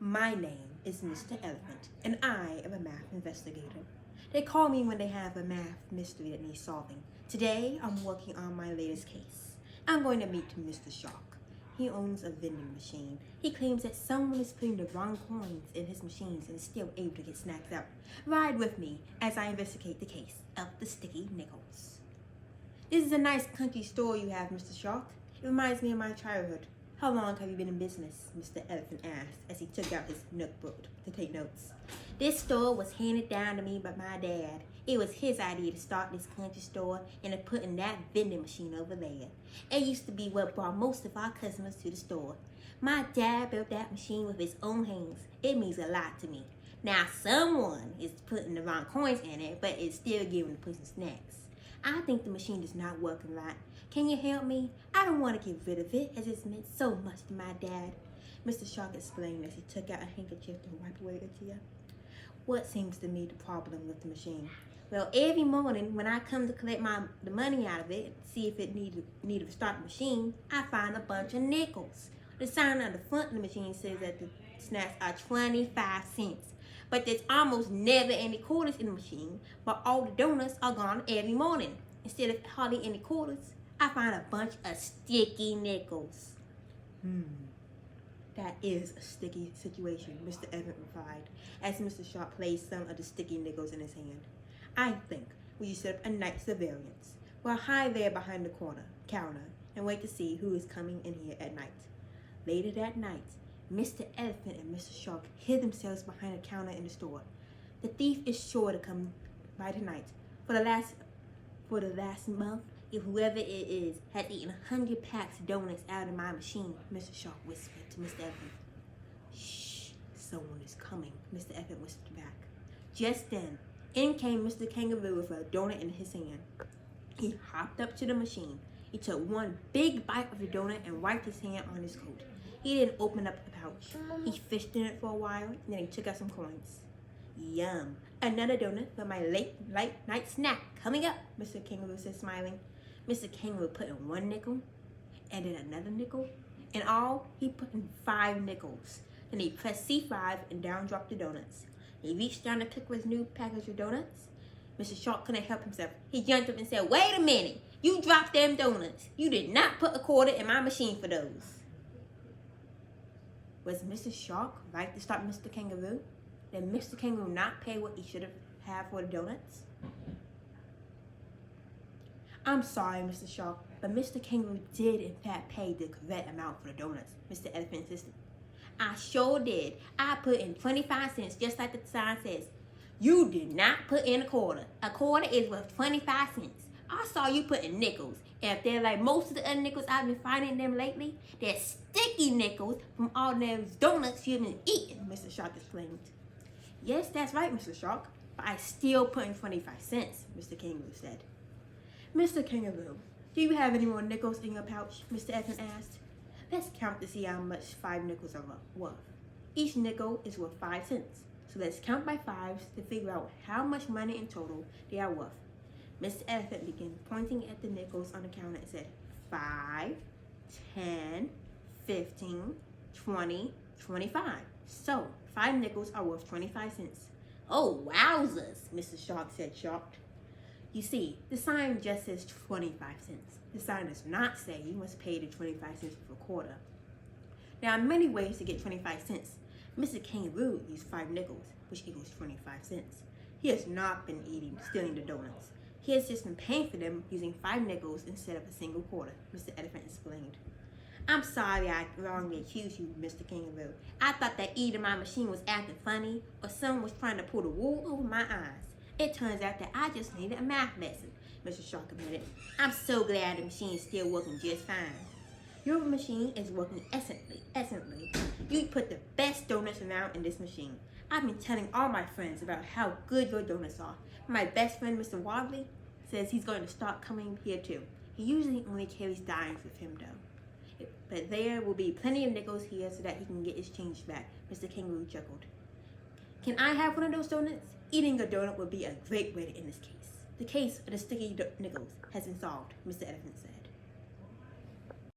My name is Mr. Elephant, and I am a math investigator. They call me when they have a math mystery that needs solving. Today, I'm working on my latest case. I'm going to meet Mr. Shark. He owns a vending machine. He claims that someone is putting the wrong coins in his machines and is still able to get snacks out. Ride with me as I investigate the case of the sticky nickels. This is a nice country store you have, Mr. Shark. It reminds me of my childhood. How long have you been in business? Mr. Elephant asked as he took out his notebook to take notes. This store was handed down to me by my dad. It was his idea to start this country store and to put in that vending machine over there. It used to be what brought most of our customers to the store. My dad built that machine with his own hands. It means a lot to me. Now someone is putting the wrong coins in it, but it's still giving the person snacks. I think the machine is not working right. Can you help me? I don't want to get rid of it as it's meant so much to my dad. Mr. Shark explained as he took out a handkerchief to wipe away the tear. What seems to be the problem with the machine? Well, every morning when I come to collect the money out of it, see if it needed to start the machine, I find a bunch of nickels. The sign on the front of the machine says that the snacks are 25 cents. But there's almost never any quarters in the machine, but all the donuts are gone every morning. Instead of hardly any quarters, I find a bunch of sticky nickels. That is a sticky situation, Mr. Everett replied, as Mr. Shark placed some of the sticky nickels in his hand. I think we should set up a night surveillance. We'll hide there behind the counter and wait to see who is coming in here at night. Later that night, Mr. Elephant and Mr. Shark hid themselves behind a counter in the store. The thief is sure to come by tonight. For the last month, if whoever it is had eaten 100 packs of donuts out of my machine, Mr. Shark whispered to Mr. Elephant. Shh, someone is coming, Mr. Elephant whispered back. Just then, in came Mr. Kangaroo with a donut in his hand. He hopped up to the machine. He took one big bite of the donut and wiped his hand on his coat. He didn't open up the pouch. He fished in it for a while, and then he took out some coins. Yum! Another donut for my late night snack coming up, Mr. Kangaroo said, smiling. Mr. Kangaroo put in one nickel, and then another nickel. In all, he put in 5 nickels. Then he pressed C5 and down dropped the donuts. He reached down to pick up his new package of donuts. Mr. Shark couldn't help himself. He jumped up and said, "Wait a minute! You dropped them donuts. You did not put a quarter in my machine for those." Was Mr. Shark right to stop Mr. Kangaroo? Did Mr. Kangaroo not pay what he should have had for the donuts? I'm sorry, Mr. Shark, but Mr. Kangaroo did in fact pay the correct amount for the donuts, Mr. Elephant insisted. I sure did. I put in 25 cents just like the sign says. You did not put in a quarter. A quarter is worth 25 cents. I saw you put in nickels. And if they're like most of the other nickels I've been finding them lately, they're sticky nickels from all those donuts you've been eating, Mr. Shark explained. Yes, that's right, Mr. Shark, but I still put in 25 cents, Mr. Kangaroo said. Mr. Kangaroo, do you have any more nickels in your pouch? Mr. Elephant asked. Let's count to see how much 5 nickels are worth. Each nickel is worth 5 cents. So let's count by 5s to figure out how much money in total they are worth. Mr. Elephant began pointing at the nickels on the counter and said, 5, 10, 15, 20, 25. So 5 nickels are worth 25 cents. Oh, wowzers, Mr. Shark said, shocked. You see, the sign just says 25 cents. The sign does not say you must pay the 25 cents for a quarter. There are many ways to get 25 cents. Mr. Kangaroo used 5 nickels, which equals 25 cents. He has not been stealing the donuts. He has just been paying for them using 5 nickels instead of a single quarter, Mr. Elephant explained. I'm sorry I wrongly accused you, Mr. Kangaroo. I thought that either my machine was acting funny or someone was trying to pull the wool over my eyes. It turns out that I just needed a math lesson, Mr. Shark admitted. I'm so glad the machine is still working just fine. Your machine is working excellently. You put the best donuts around in this machine. I've been telling all my friends about how good your donuts are. My best friend, Mr. Wobbly, says he's going to start coming here too. He usually only carries dimes with him though. But there will be plenty of nickels here so that he can get his change back, Mr. Kangaroo chuckled. Can I have one of those donuts? Eating a donut would be a great way to end this case. The case of the sticky nickels has been solved, Mr. Elephant said.